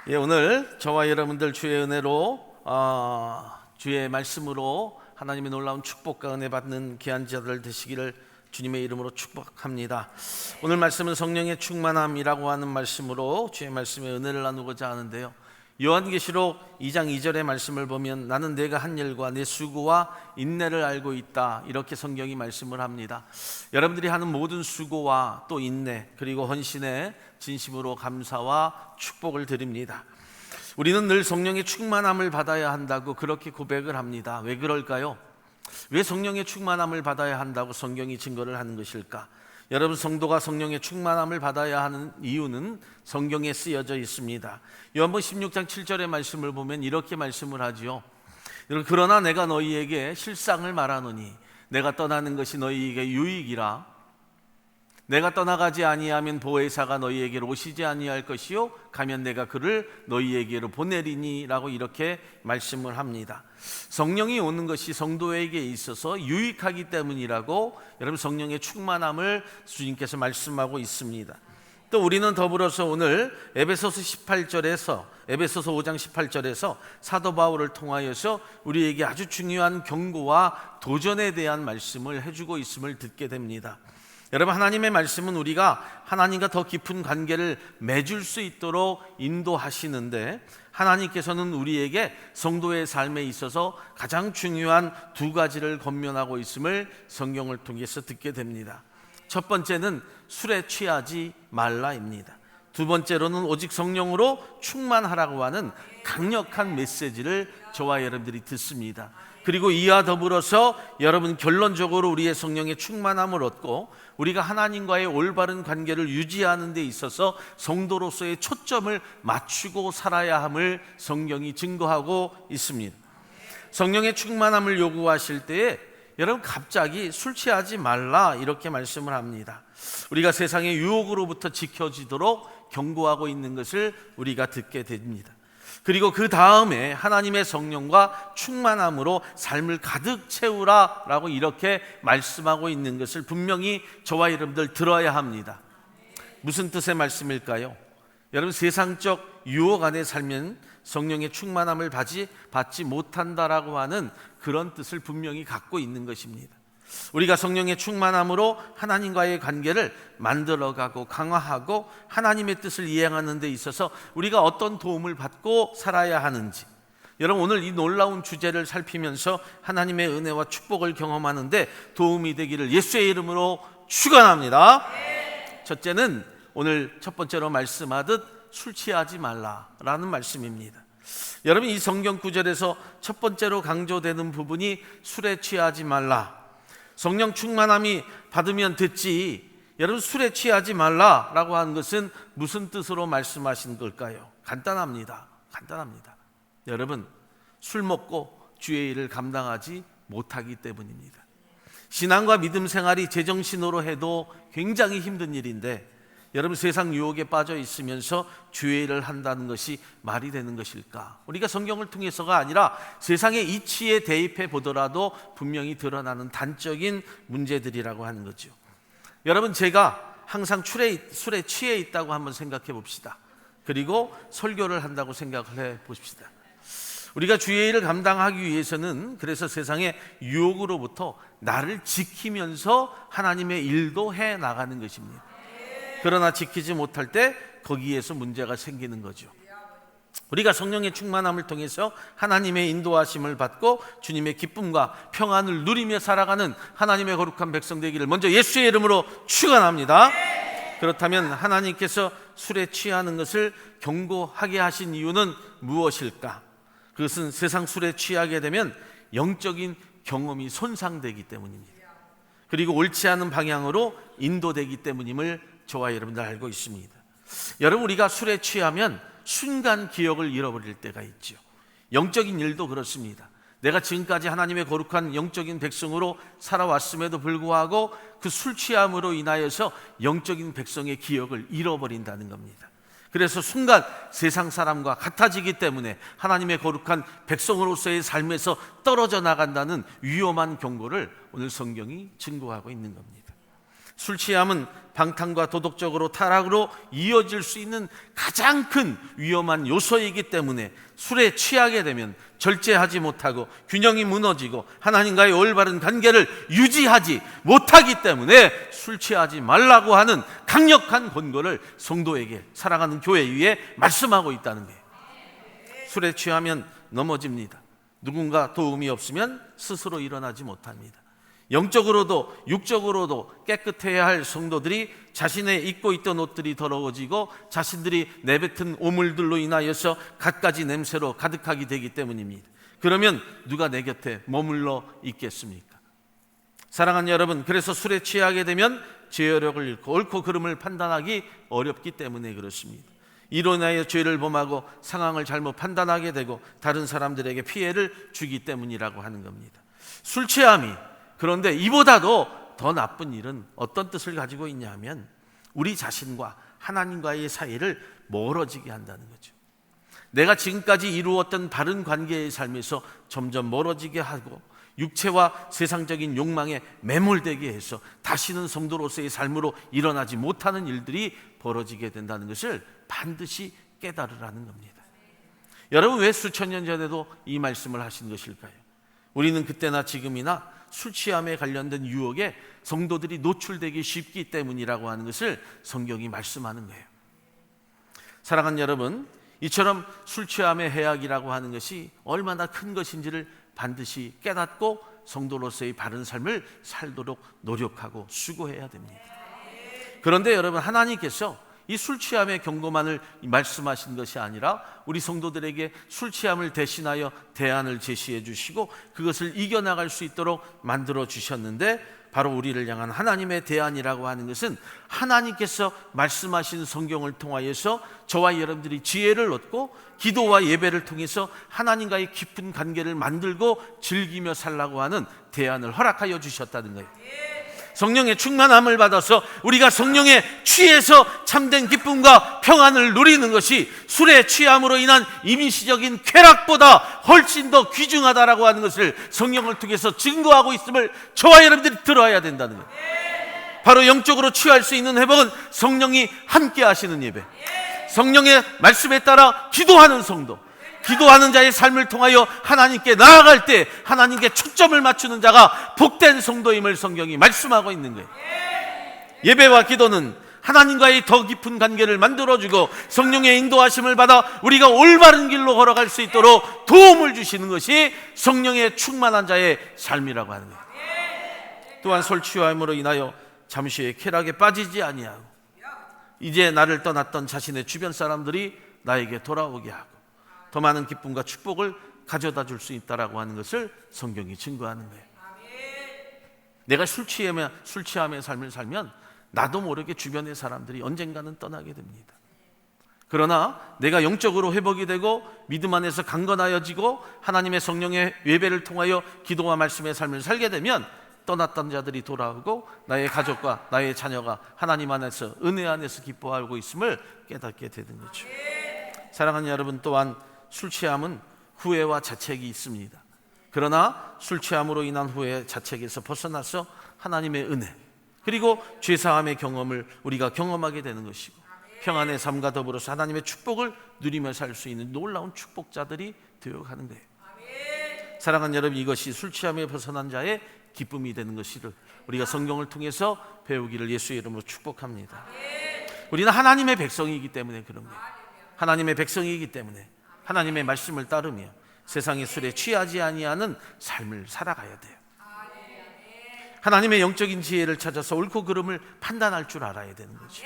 오늘 저와 여러분들 주의 은혜로 주의 말씀으로 하나님의 놀라운 축복과 은혜 받는 귀한 자들 되시기를 주님의 이름으로 축복합니다. 오늘 말씀은 성령의 충만함이라고 하는 말씀으로 주의 말씀의 은혜를 나누고자 하는데요, 요한계시록 2장 2절의 말씀을 보면 나는 내가 한 일과 내 수고와 인내를 알고 있다, 이렇게 성경이 말씀을 합니다. 여러분들이 하는 모든 수고와 또 인내 그리고 헌신에 진심으로 감사와 축복을 드립니다. 우리는 늘 성령의 충만함을 받아야 한다고 그렇게 고백을 합니다. 왜 그럴까요? 왜 성령의 충만함을 받아야 한다고 성경이 증거를 하는 것일까? 여러분, 성도가 성령의 충만함을 받아야 하는 이유는 성경에 쓰여져 있습니다. 요한복음 16장 7절의 말씀을 보면 이렇게 말씀을 하지요. 그러나 내가 너희에게 실상을 말하노니 내가 떠나는 것이 너희에게 유익이라. 내가 떠나가지 아니하면 보혜사가 너희에게로 오시지 아니할 것이요 가면 내가 그를 너희에게로 보내리니 라고 이렇게 말씀을 합니다. 성령이 오는 것이 성도에게 있어서 유익하기 때문이라고 여러분, 성령의 충만함을 주님께서 말씀하고 있습니다. 또 우리는 더불어서 오늘 에베소서 5장 18절에서 사도 바울을 통하여서 우리에게 아주 중요한 경고와 도전에 대한 말씀을 해주고 있음을 듣게 됩니다. 여러분, 하나님의 말씀은 우리가 하나님과 더 깊은 관계를 맺을 수 있도록 인도하시는데, 하나님께서는 우리에게 성도의 삶에 있어서 가장 중요한 두 가지를 권면하고 있음을 성경을 통해서 듣게 됩니다. 첫 번째는 술에 취하지 말라입니다. 두 번째로는 오직 성령으로 충만하라고 하는 강력한 메시지를 저와 여러분들이 듣습니다. 그리고 이와 더불어서 여러분, 결론적으로 우리의 성령의 충만함을 얻고 우리가 하나님과의 올바른 관계를 유지하는 데 있어서 성도로서의 초점을 맞추고 살아야 함을 성경이 증거하고 있습니다. 성령의 충만함을 요구하실 때에 여러분, 갑자기 술 취하지 말라 이렇게 말씀을 합니다. 우리가 세상의 유혹으로부터 지켜지도록 경고하고 있는 것을 우리가 듣게 됩니다. 그리고 그 다음에 하나님의 성령과 충만함으로 삶을 가득 채우라 라고 이렇게 말씀하고 있는 것을 분명히 저와 여러분들 들어야 합니다. 무슨 뜻의 말씀일까요? 여러분, 세상적 유혹 안에 살면 성령의 충만함을 받지 못한다라고 하는 그런 뜻을 분명히 갖고 있는 것입니다. 우리가 성령의 충만함으로 하나님과의 관계를 만들어가고 강화하고 하나님의 뜻을 이행하는 데 있어서 우리가 어떤 도움을 받고 살아야 하는지, 여러분, 오늘 이 놀라운 주제를 살피면서 하나님의 은혜와 축복을 경험하는데 도움이 되기를 예수의 이름으로 축원합니다. 첫째는 오늘 첫 번째로 말씀하듯 술 취하지 말라라는 말씀입니다. 여러분, 이 성경 구절에서 첫 번째로 강조되는 부분이 술에 취하지 말라. 성령 충만함이 받으면 됐지, 여러분, 술에 취하지 말라라고 하는 것은 무슨 뜻으로 말씀하신 걸까요? 간단합니다. 여러분, 술 먹고 주의 일을 감당하지 못하기 때문입니다. 신앙과 믿음 생활이 제정신으로 해도 굉장히 힘든 일인데, 여러분, 세상 유혹에 빠져 있으면서 주의 일을 한다는 것이 말이 되는 것일까? 우리가 성경을 통해서가 아니라 세상의 이치에 대입해 보더라도 분명히 드러나는 단적인 문제들이라고 하는 거죠. 여러분, 제가 항상 술에 취해 있다고 한번 생각해 봅시다. 그리고 설교를 한다고 생각을 해 보십시다. 우리가 주의 일을 감당하기 위해서는 그래서 세상의 유혹으로부터 나를 지키면서 하나님의 일도 해 나가는 것입니다. 그러나 지키지 못할 때 거기에서 문제가 생기는 거죠. 우리가 성령의 충만함을 통해서 하나님의 인도하심을 받고 주님의 기쁨과 평안을 누리며 살아가는 하나님의 거룩한 백성 되기를 먼저 예수의 이름으로 축원합니다. 그렇다면 하나님께서 술에 취하는 것을 경고하게 하신 이유는 무엇일까? 그것은 세상 술에 취하게 되면 영적인 경험이 손상되기 때문입니다. 그리고 옳지 않은 방향으로 인도되기 때문임을 저와 여러분들 알고 있습니다. 여러분, 우리가 술에 취하면 순간 기억을 잃어버릴 때가 있죠. 영적인 일도 그렇습니다. 내가 지금까지 하나님의 거룩한 영적인 백성으로 살아왔음에도 불구하고 그 술 취함으로 인하여서 영적인 백성의 기억을 잃어버린다는 겁니다. 그래서 순간 세상 사람과 같아지기 때문에 하나님의 거룩한 백성으로서의 삶에서 떨어져 나간다는 위험한 경고를 오늘 성경이 증거하고 있는 겁니다. 술 취함은 방탕과 도덕적으로 타락으로 이어질 수 있는 가장 큰 위험한 요소이기 때문에 술에 취하게 되면 절제하지 못하고 균형이 무너지고 하나님과의 올바른 관계를 유지하지 못하기 때문에 술 취하지 말라고 하는 강력한 권고를 성도에게, 사랑하는 교회 위에 말씀하고 있다는 거예요. 술에 취하면 넘어집니다. 누군가 도움이 없으면 스스로 일어나지 못합니다. 영적으로도 육적으로도 깨끗해야 할 성도들이 자신의 입고 있던 옷들이 더러워지고 자신들이 내뱉은 오물들로 인하여서 갖가지 냄새로 가득하게 되기 때문입니다. 그러면 누가 내 곁에 머물러 있겠습니까? 사랑하는 여러분, 그래서 술에 취하게 되면 제어력을 잃고 옳고 그름을 판단하기 어렵기 때문에 그렇습니다. 이로 인하여 죄를 범하고 상황을 잘못 판단하게 되고 다른 사람들에게 피해를 주기 때문이라고 하는 겁니다. 술 취함이, 그런데 이보다도 더 나쁜 일은 어떤 뜻을 가지고 있냐 하면 우리 자신과 하나님과의 사이를 멀어지게 한다는 거죠. 내가 지금까지 이루었던 바른 관계의 삶에서 점점 멀어지게 하고 육체와 세상적인 욕망에 매몰되게 해서 다시는 성도로서의 삶으로 일어나지 못하는 일들이 벌어지게 된다는 것을 반드시 깨달으라는 겁니다. 여러분, 왜 수천 년 전에도 이 말씀을 하신 것일까요? 우리는 그때나 지금이나 술 취함에 관련된 유혹에 성도들이 노출되기 쉽기 때문이라고 하는 것을 성경이 말씀하는 거예요. 사랑하는 여러분, 이처럼 술 취함의 해악이라고 하는 것이 얼마나 큰 것인지를 반드시 깨닫고 성도로서의 바른 삶을 살도록 노력하고 수고해야 됩니다. 그런데 여러분, 하나님께서 이 술 취함의 경고만을 말씀하신 것이 아니라 우리 성도들에게 술 취함을 대신하여 대안을 제시해 주시고 그것을 이겨나갈 수 있도록 만들어 주셨는데, 바로 우리를 향한 하나님의 대안이라고 하는 것은 하나님께서 말씀하신 성경을 통하여서 저와 여러분들이 지혜를 얻고 기도와 예배를 통해서 하나님과의 깊은 관계를 만들고 즐기며 살라고 하는 대안을 허락하여 주셨다는 거예요. 성령의 충만함을 받아서 우리가 성령에 취해서 참된 기쁨과 평안을 누리는 것이 술에 취함으로 인한 임시적인 쾌락보다 훨씬 더 귀중하다라고 하는 것을 성령을 통해서 증거하고 있음을 저와 여러분들이 들어야 된다는 거예요. 바로 영적으로 취할 수 있는 회복은 성령이 함께 하시는 예배, 성령의 말씀에 따라 기도하는 성도, 기도하는 자의 삶을 통하여 하나님께 나아갈 때 하나님께 초점을 맞추는 자가 복된 성도임을 성경이 말씀하고 있는 거예요. 예배와 기도는 하나님과의 더 깊은 관계를 만들어주고 성령의 인도하심을 받아 우리가 올바른 길로 걸어갈 수 있도록 도움을 주시는 것이 성령의 충만한 자의 삶이라고 하는 거예요. 또한 술 취함으로 인하여 잠시의 쾌락에 빠지지 아니하고 이제 나를 떠났던 자신의 주변 사람들이 나에게 돌아오게 하고 더 많은 기쁨과 축복을 가져다 줄 수 있다라고 하는 것을 성경이 증거하는 거예요. 내가 술 취함의 삶을 살면 나도 모르게 주변의 사람들이 언젠가는 떠나게 됩니다. 그러나 내가 영적으로 회복이 되고 믿음 안에서 강건하여지고 하나님의 성령의 예배를 통하여 기도와 말씀의 삶을 살게 되면 떠났던 자들이 돌아오고 나의 가족과 나의 자녀가 하나님 안에서 은혜 안에서 기뻐하고 있음을 깨닫게 되는 거죠. 사랑하는 여러분, 또한 술 취함은 후회와 자책이 있습니다. 그러나 술 취함으로 인한 후회, 자책에서 벗어나서 하나님의 은혜 그리고 죄사함의 경험을 우리가 경험하게 되는 것이고 평안의 삶과 더불어서 하나님의 축복을 누리며 살 수 있는 놀라운 축복자들이 되어가는 거예요. 사랑하는 여러분, 이것이 술 취함에 벗어난 자의 기쁨이 되는 것을 우리가 성경을 통해서 배우기를 예수의 이름으로 축복합니다. 우리는 하나님의 백성이기 때문에 그런 거예요. 하나님의 백성이기 때문에 하나님의 말씀을 따르며 세상의 술에 취하지 아니하는 삶을 살아가야 돼요. 하나님의 영적인 지혜를 찾아서 옳고 그름을 판단할 줄 알아야 되는 거죠.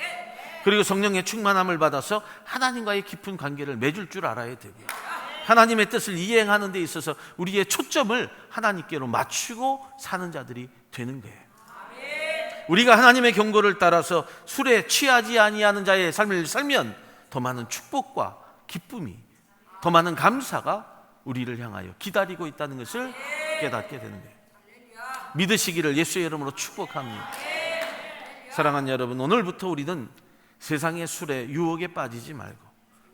그리고 성령의 충만함을 받아서 하나님과의 깊은 관계를 맺을 줄 알아야 되고요. 하나님의 뜻을 이행하는 데 있어서 우리의 초점을 하나님께로 맞추고 사는 자들이 되는 거예요. 우리가 하나님의 경고를 따라서 술에 취하지 아니하는 자의 삶을 살면 더 많은 축복과 기쁨이, 더 많은 감사가 우리를 향하여 기다리고 있다는 것을 깨닫게 되는 거예요. 믿으시기를 예수의 이름으로 축복합니다. 사랑하는 여러분, 오늘부터 우리는 세상의 술에 유혹에 빠지지 말고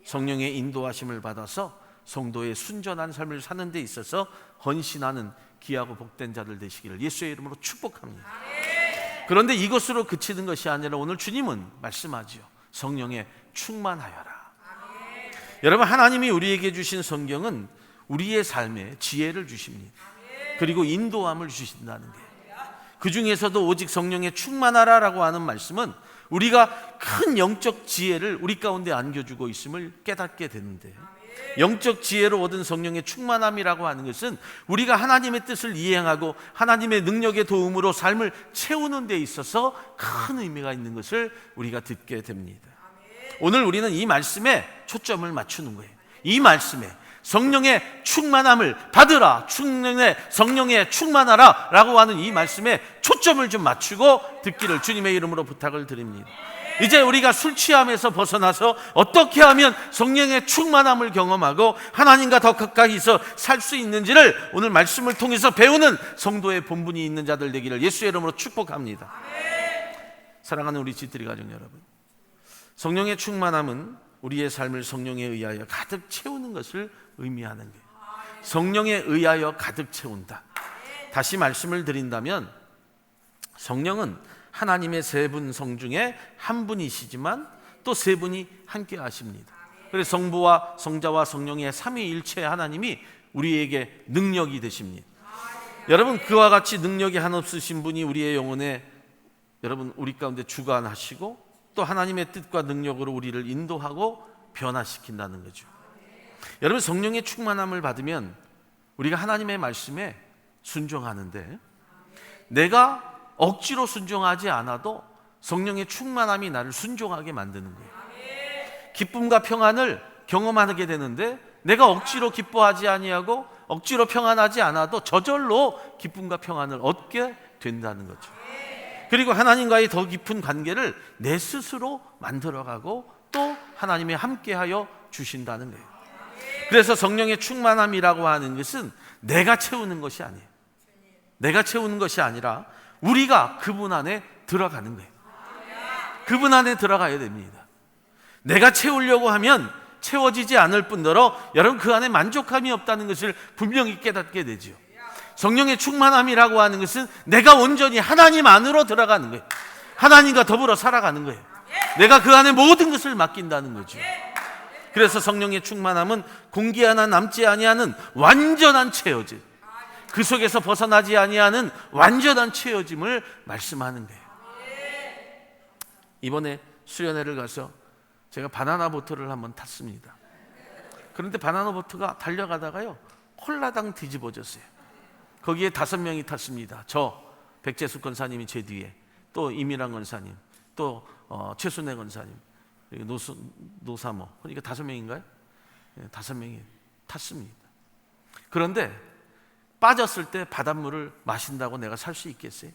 성령의 인도하심을 받아서 성도의 순전한 삶을 사는 데 있어서 헌신하는 귀하고 복된 자들 되시기를 예수의 이름으로 축복합니다. 그런데 이것으로 그치는 것이 아니라 오늘 주님은 말씀하지요. 성령에 충만하여라. 여러분, 하나님이 우리에게 주신 성경은 우리의 삶에 지혜를 주십니다. 그리고 인도함을 주신다는 거예요. 그 중에서도 오직 성령에 충만하라라고 하는 말씀은 우리가 큰 영적 지혜를 우리 가운데 안겨주고 있음을 깨닫게 되는데, 영적 지혜로 얻은 성령의 충만함이라고 하는 것은 우리가 하나님의 뜻을 이행하고 하나님의 능력의 도움으로 삶을 채우는 데 있어서 큰 의미가 있는 것을 우리가 듣게 됩니다. 오늘 우리는 이 말씀에 초점을 맞추는 거예요. 이 말씀에 성령의 충만함을 받으라, 성령에 충만하라 라고 하는 이 말씀에 초점을 좀 맞추고 듣기를 주님의 이름으로 부탁을 드립니다. 이제 우리가 술 취함에서 벗어나서 어떻게 하면 성령의 충만함을 경험하고 하나님과 더 가까이서 살 수 있는지를 오늘 말씀을 통해서 배우는 성도의 본분이 있는 자들 되기를 예수의 이름으로 축복합니다. 사랑하는 우리 지트리 가족 여러분, 성령의 충만함은 우리의 삶을 성령에 의하여 가득 채우는 것을 의미하는 거예요. 성령에 의하여 가득 채운다. 다시 말씀을 드린다면 성령은 하나님의 세 분 성 중에 한 분이시지만 또 세 분이 함께 하십니다. 그래서 성부와 성자와 성령의 삼위일체 하나님이 우리에게 능력이 되십니다. 여러분, 그와 같이 능력이 한없으신 분이 우리의 영혼에 여러분 우리 가운데 주관하시고 또 하나님의 뜻과 능력으로 우리를 인도하고 변화시킨다는 거죠. 여러분, 성령의 충만함을 받으면 우리가 하나님의 말씀에 순종하는데, 내가 억지로 순종하지 않아도 성령의 충만함이 나를 순종하게 만드는 거예요. 기쁨과 평안을 경험하게 되는데 내가 억지로 기뻐하지 아니하고 억지로 평안하지 않아도 저절로 기쁨과 평안을 얻게 된다는 거죠. 그리고 하나님과의 더 깊은 관계를 내 스스로 만들어가고 또 하나님이 함께하여 주신다는 거예요. 그래서 성령의 충만함이라고 하는 것은 내가 채우는 것이 아니에요. 내가 채우는 것이 아니라 우리가 그분 안에 들어가는 거예요. 그분 안에 들어가야 됩니다. 내가 채우려고 하면 채워지지 않을 뿐더러 여러분 그 안에 만족함이 없다는 것을 분명히 깨닫게 되죠. 성령의 충만함이라고 하는 것은 내가 온전히 하나님 안으로 들어가는 거예요. 하나님과 더불어 살아가는 거예요. 내가 그 안에 모든 것을 맡긴다는 거죠. 그래서 성령의 충만함은 공기 하나 남지 아니하는 완전한 채워짐, 그 속에서 벗어나지 아니하는 완전한 채워짐을 말씀하는 거예요. 이번에 수련회를 가서 제가 바나나 보트를 한번 탔습니다. 그런데 바나나 보트가 달려가다가요 홀라당 뒤집어졌어요. 거기에 5명이 탔습니다. 저 백재숙 권사님이 제 뒤에, 또 이미랑 권사님, 또 최순애 권사님, 그리고 노사모, 그러니까 5명인가요? 5명이 탔습니다. 그런데 빠졌을 때 바닷물을 마신다고 내가 살 수 있겠어요?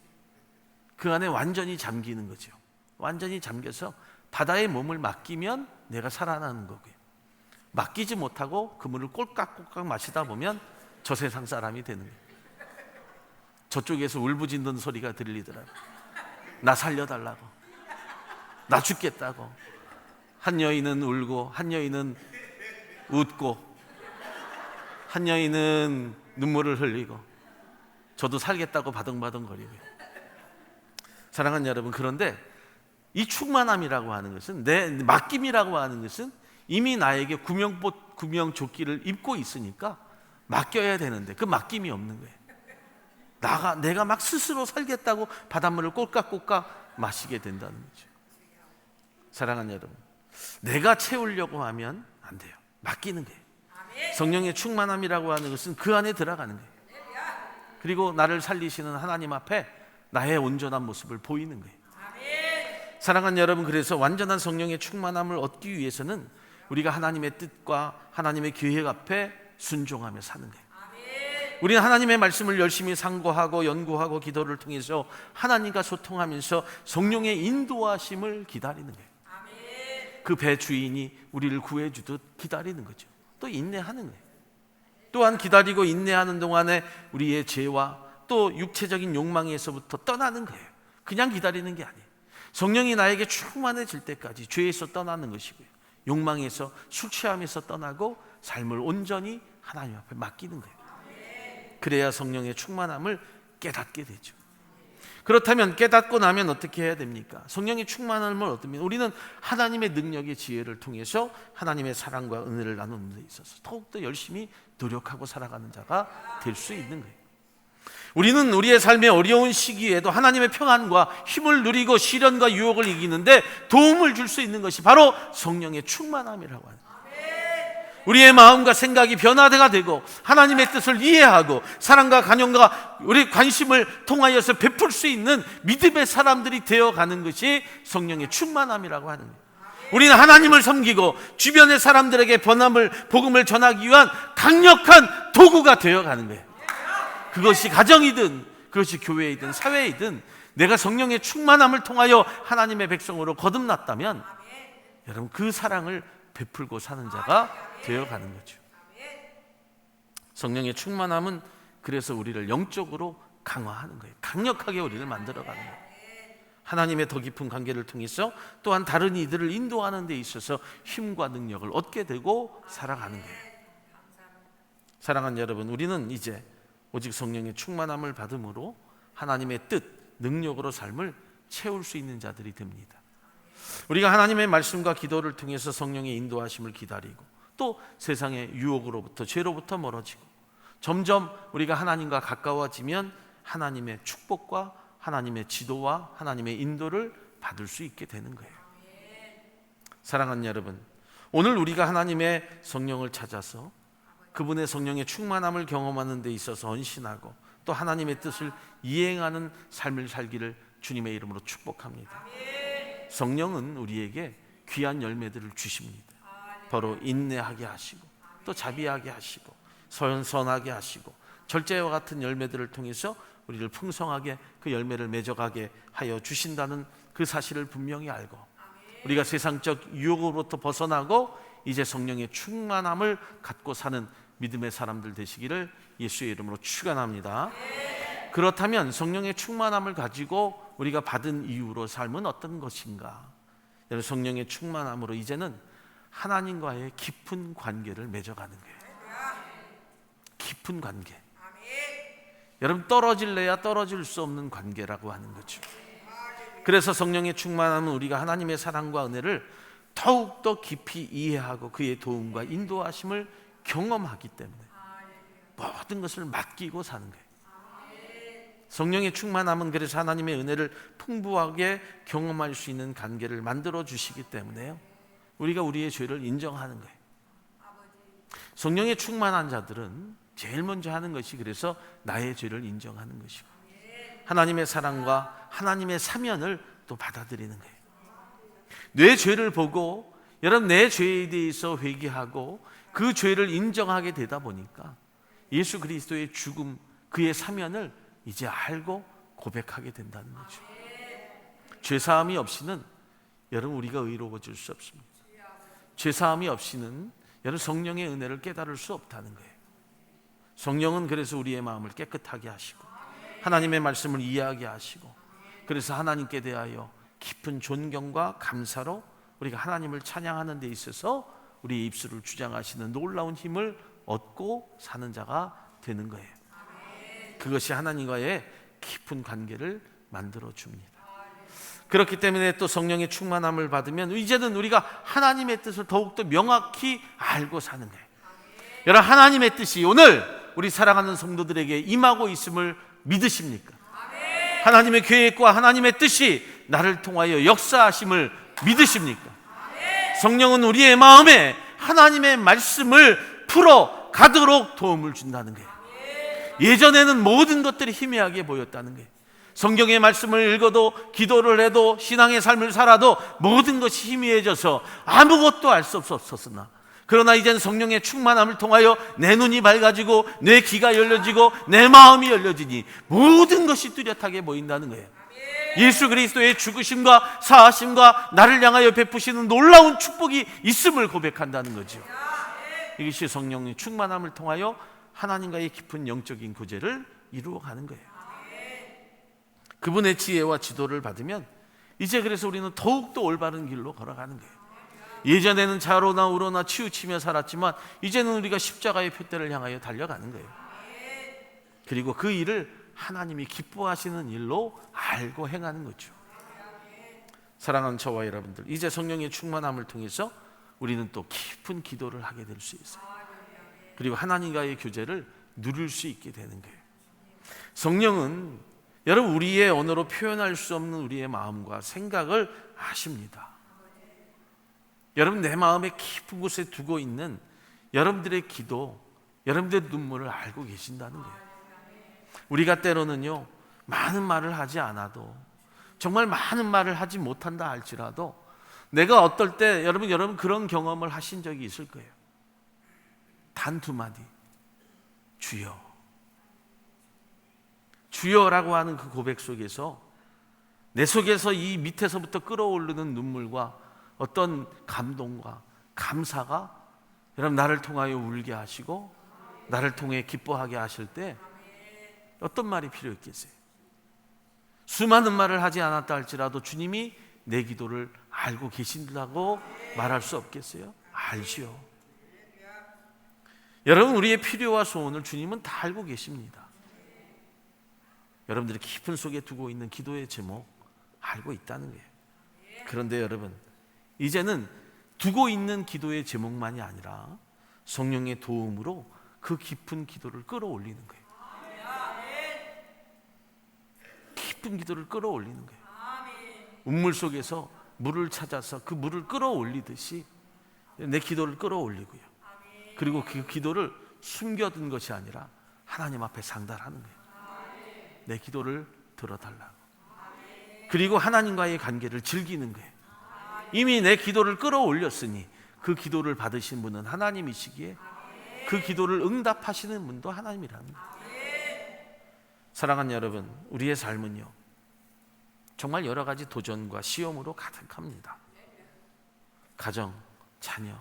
그 안에 완전히 잠기는 거죠. 완전히 잠겨서 바다에 몸을 맡기면 내가 살아나는 거고요. 맡기지 못하고 그 물을 꼴깍꼴깍 마시다 보면 저 세상 사람이 되는 거예요. 저쪽에서 울부짖는 소리가 들리더라고요. 나 살려달라고, 나 죽겠다고. 한 여인은 울고, 한 여인은 웃고, 한 여인은 눈물을 흘리고, 저도 살겠다고 바둥바둥거리고요. 사랑하는 여러분, 그런데 이 충만함이라고 하는 것은, 내 맡김이라고 하는 것은 이미 나에게 구명조끼를 입고 있으니까 맡겨야 되는데 그 맡김이 없는 거예요. 내가 막 스스로 살겠다고 바닷물을 꼴깍꼴깍 마시게 된다는 거죠. 사랑하는 여러분, 내가 채우려고 하면 안 돼요. 맡기는 거예요. 성령의 충만함이라고 하는 것은 그 안에 들어가는 거예요. 그리고 나를 살리시는 하나님 앞에 나의 온전한 모습을 보이는 거예요. 사랑하는 여러분, 그래서 완전한 성령의 충만함을 얻기 위해서는 우리가 하나님의 뜻과 하나님의 계획 앞에 순종하며 사는 거예요. 우리는 하나님의 말씀을 열심히 상고하고 연구하고 기도를 통해서 하나님과 소통하면서 성령의 인도하심을 기다리는 거예요. 그 배 주인이 우리를 구해주듯 기다리는 거죠. 또 인내하는 거예요. 또한 기다리고 인내하는 동안에 우리의 죄와 또 육체적인 욕망에서부터 떠나는 거예요. 그냥 기다리는 게 아니에요. 성령이 나에게 충만해질 때까지 죄에서 떠나는 것이고요, 욕망에서, 술 취함에서 떠나고 삶을 온전히 하나님 앞에 맡기는 거예요. 그래야 성령의 충만함을 깨닫게 되죠. 그렇다면 깨닫고 나면 어떻게 해야 됩니까? 성령의 충만함을 얻으면 우리는 하나님의 능력의 지혜를 통해서 하나님의 사랑과 은혜를 나누는 데 있어서 더욱더 열심히 노력하고 살아가는 자가 될 수 있는 거예요. 우리는 우리의 삶의 어려운 시기에도 하나님의 평안과 힘을 누리고 시련과 유혹을 이기는데 도움을 줄 수 있는 것이 바로 성령의 충만함이라고 하는 거예요. 우리의 마음과 생각이 변화가 되고 하나님의 뜻을 이해하고 사랑과 간용과 우리 관심을 통하여서 베풀 수 있는 믿음의 사람들이 되어가는 것이 성령의 충만함이라고 하는 거예요. 우리는 하나님을 섬기고 주변의 사람들에게 복음을 전하기 위한 강력한 도구가 되어가는 거예요. 그것이 가정이든 그것이 교회이든 사회이든 내가 성령의 충만함을 통하여 하나님의 백성으로 거듭났다면 여러분 그 사랑을 베풀고 사는 자가 되어가는 거죠. 성령의 충만함은 그래서 우리를 영적으로 강화하는 거예요. 강력하게 우리를 만들어가는 거예요. 하나님의 더 깊은 관계를 통해서 또한 다른 이들을 인도하는 데 있어서 힘과 능력을 얻게 되고 살아가는 거예요. 사랑하는 여러분, 우리는 이제 오직 성령의 충만함을 받음으로 하나님의 뜻, 능력으로 삶을 채울 수 있는 자들이 됩니다. 우리가 하나님의 말씀과 기도를 통해서 성령의 인도하심을 기다리고 또 세상의 유혹으로부터 죄로부터 멀어지고 점점 우리가 하나님과 가까워지면 하나님의 축복과 하나님의 지도와 하나님의 인도를 받을 수 있게 되는 거예요. 사랑하는 여러분, 오늘 우리가 하나님의 성령을 찾아서 그분의 성령의 충만함을 경험하는 데 있어서 헌신하고 또 하나님의 뜻을 이행하는 삶을 살기를 주님의 이름으로 축복합니다. 성령은 우리에게 귀한 열매들을 주십니다. 바로 인내하게 하시고 또 자비하게 하시고 선하게 하시고 절제와 같은 열매들을 통해서 우리를 풍성하게 그 열매를 맺어가게 하여 주신다는 그 사실을 분명히 알고 우리가 세상적 유혹으로부터 벗어나고 이제 성령의 충만함을 갖고 사는 믿음의 사람들 되시기를 예수의 이름으로 축원합니다. 그렇다면 성령의 충만함을 가지고 우리가 받은 이유로 삶은 어떤 것인가? 성령의 충만함으로 이제는 하나님과의 깊은 관계를 맺어가는 거예요. 깊은 관계. 여러분, 떨어질래야 떨어질 수 없는 관계라고 하는 거죠. 그래서 성령의 충만함은 우리가 하나님의 사랑과 은혜를 더욱더 깊이 이해하고 그의 도움과 인도하심을 경험하기 때문에 모든 것을 맡기고 사는 거예요. 성령의 충만함은 그래서 하나님의 은혜를 풍부하게 경험할 수 있는 관계를 만들어 주시기 때문에요, 우리가 우리의 죄를 인정하는 거예요. 성령의 충만한 자들은 제일 먼저 하는 것이 그래서 나의 죄를 인정하는 것이고 하나님의 사랑과 하나님의 사면을 또 받아들이는 거예요. 내 죄를 보고 여러분 내 죄에 대해서 회개하고 그 죄를 인정하게 되다 보니까 예수 그리스도의 죽음, 그의 사면을 이제 알고 고백하게 된다는 거죠. 죄사함이 없이는 여러분 우리가 의로워질 수 없습니다. 죄사함이 없이는 여러분 성령의 은혜를 깨달을 수 없다는 거예요. 성령은 그래서 우리의 마음을 깨끗하게 하시고 하나님의 말씀을 이해하게 하시고 그래서 하나님께 대하여 깊은 존경과 감사로 우리가 하나님을 찬양하는 데 있어서 우리의 입술을 주장하시는 놀라운 힘을 얻고 사는 자가 되는 거예요. 그것이 하나님과의 깊은 관계를 만들어 줍니다. 그렇기 때문에 또 성령의 충만함을 받으면 이제는 우리가 하나님의 뜻을 더욱더 명확히 알고 사는 거예요. 여러분, 하나님의 뜻이 오늘 우리 사랑하는 성도들에게 임하고 있음을 믿으십니까? 하나님의 계획과 하나님의 뜻이 나를 통하여 역사하심을 믿으십니까? 성령은 우리의 마음에 하나님의 말씀을 풀어 가도록 도움을 준다는 거예요. 예전에는 모든 것들이 희미하게 보였다는 거예요. 성경의 말씀을 읽어도 기도를 해도 신앙의 삶을 살아도 모든 것이 희미해져서 아무것도 알 수 없었으나 그러나 이제는 성령의 충만함을 통하여 내 눈이 밝아지고 내 귀가 열려지고 내 마음이 열려지니 모든 것이 뚜렷하게 보인다는 거예요. 예수 그리스도의 죽으심과 사하심과 나를 향하여 베푸시는 놀라운 축복이 있음을 고백한다는 거죠. 이것이 성령의 충만함을 통하여 하나님과의 깊은 영적인 교제를 이루어가는 거예요. 그분의 지혜와 지도를 받으면 이제 그래서 우리는 더욱더 올바른 길로 걸어가는 거예요. 예전에는 좌로나 우로나 치우치며 살았지만 이제는 우리가 십자가의 표대를 향하여 달려가는 거예요. 그리고 그 일을 하나님이 기뻐하시는 일로 알고 행하는 거죠. 사랑하는 저와 여러분들, 이제 성령의 충만함을 통해서 우리는 또 깊은 기도를 하게 될 수 있어요. 그리고 하나님과의 교제를 누릴 수 있게 되는 거예요. 성령은 여러분 우리의 언어로 표현할 수 없는 우리의 마음과 생각을 아십니다. 여러분 내 마음의 깊은 곳에 두고 있는 여러분들의 기도, 여러분들의 눈물을 알고 계신다는 거예요. 우리가 때로는요 많은 말을 하지 않아도, 정말 많은 말을 하지 못한다 할지라도 내가 어떨 때 여러분 그런 경험을 하신 적이 있을 거예요. 단 두 마디, 주여, 주여라고 하는 그 고백 속에서 내 속에서 이 밑에서부터 끓어오르는 눈물과 어떤 감동과 감사가 여러분 나를 통하여 울게 하시고 나를 통해 기뻐하게 하실 때 어떤 말이 필요했겠어요? 수많은 말을 하지 않았다 할지라도 주님이 내 기도를 알고 계신다고 말할 수 없겠어요? 알지요. 여러분 우리의 필요와 소원을 주님은 다 알고 계십니다. 여러분들이 깊은 속에 두고 있는 기도의 제목 알고 있다는 거예요. 그런데 여러분 이제는 두고 있는 기도의 제목만이 아니라 성령의 도움으로 그 깊은 기도를 끌어올리는 거예요. 깊은 기도를 끌어올리는 거예요. 운물 속에서 물을 찾아서 그 물을 끌어올리듯이 내 기도를 끌어올리고요. 그리고 그 기도를 숨겨둔 것이 아니라 하나님 앞에 상달하는 거예요. 내 기도를 들어달라고. 그리고 하나님과의 관계를 즐기는 거예요. 이미 내 기도를 끌어올렸으니 그 기도를 받으신 분은 하나님이시기에 그 기도를 응답하시는 분도 하나님이라는 거예요. 사랑하는 여러분, 우리의 삶은요 정말 여러 가지 도전과 시험으로 가득합니다. 가정, 자녀,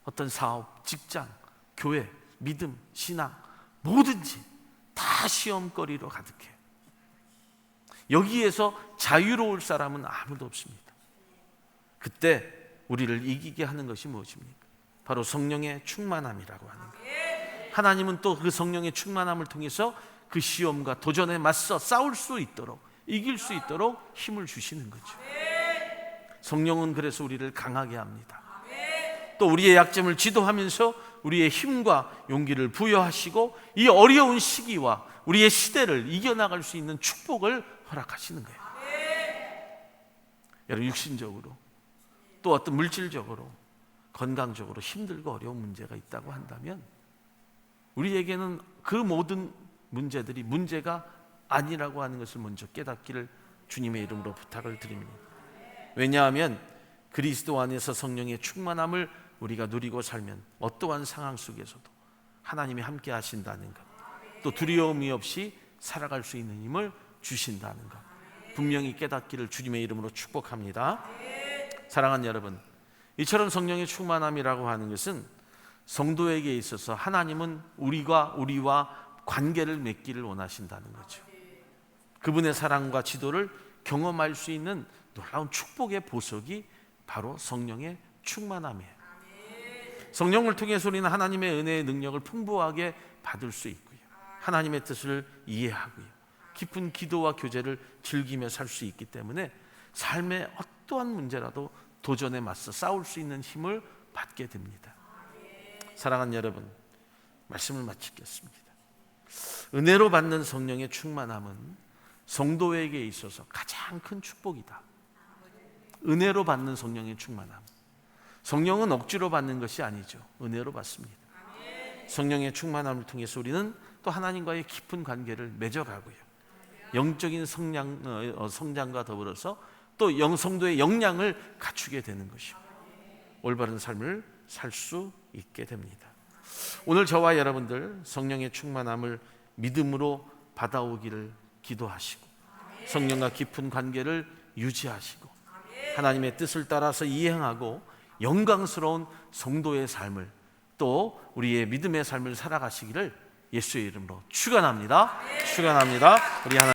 어떤 사업, 직장, 교회, 믿음, 신앙, 뭐든지 다 시험거리로 가득해요. 여기에서 자유로울 사람은 아무도 없습니다. 그때 우리를 이기게 하는 것이 무엇입니까? 바로 성령의 충만함이라고 하는 거예요. 하나님은 또 그 성령의 충만함을 통해서 그 시험과 도전에 맞서 싸울 수 있도록, 이길 수 있도록 힘을 주시는 거죠. 성령은 그래서 우리를 강하게 합니다. 또 우리의 약점을 지도하면서 우리의 힘과 용기를 부여하시고 이 어려운 시기와 우리의 시대를 이겨나갈 수 있는 축복을 허락하시는 거예요. 여러분 육신적으로 또 어떤 물질적으로 건강적으로 힘들고 어려운 문제가 있다고 한다면 우리에게는 그 모든 문제들이 문제가 아니라고 하는 것을 먼저 깨닫기를 주님의 이름으로 부탁을 드립니다. 왜냐하면 그리스도 안에서 성령의 충만함을 우리가 누리고 살면 어떠한 상황 속에서도 하나님이 함께 하신다는 것, 또 두려움이 없이 살아갈 수 있는 힘을 주신다는 것 분명히 깨닫기를 주님의 이름으로 축복합니다. 사랑하는 여러분, 이처럼 성령의 충만함이라고 하는 것은 성도에게 있어서 하나님은 우리와 관계를 맺기를 원하신다는 거죠. 그분의 사랑과 지도를 경험할 수 있는 놀라운 축복의 보석이 바로 성령의 충만함이에요. 성령을 통해서 우리는 하나님의 은혜의 능력을 풍부하게 받을 수 있고요, 하나님의 뜻을 이해하고요, 깊은 기도와 교제를 즐기며 살 수 있기 때문에 삶의 어떠한 문제라도 도전에 맞서 싸울 수 있는 힘을 받게 됩니다. 사랑하는 여러분, 말씀을 마치겠습니다. 은혜로 받는 성령의 충만함은 성도에게 있어서 가장 큰 축복이다. 은혜로 받는 성령의 충만함, 성령은 억지로 받는 것이 아니죠. 은혜로 받습니다. 성령의 충만함을 통해서 우리는 또 하나님과의 깊은 관계를 맺어가고요, 영적인 성장과 더불어서 또 성도의 역량을 갖추게 되는 것이고 올바른 삶을 살 수 있게 됩니다. 오늘 저와 여러분들 성령의 충만함을 믿음으로 받아오기를 기도하시고 성령과 깊은 관계를 유지하시고 하나님의 뜻을 따라서 이행하고 영광스러운 성도의 삶을 또 우리의 믿음의 삶을 살아가시기를 예수의 이름으로 축원합니다. 축원합니다. 우리 하나님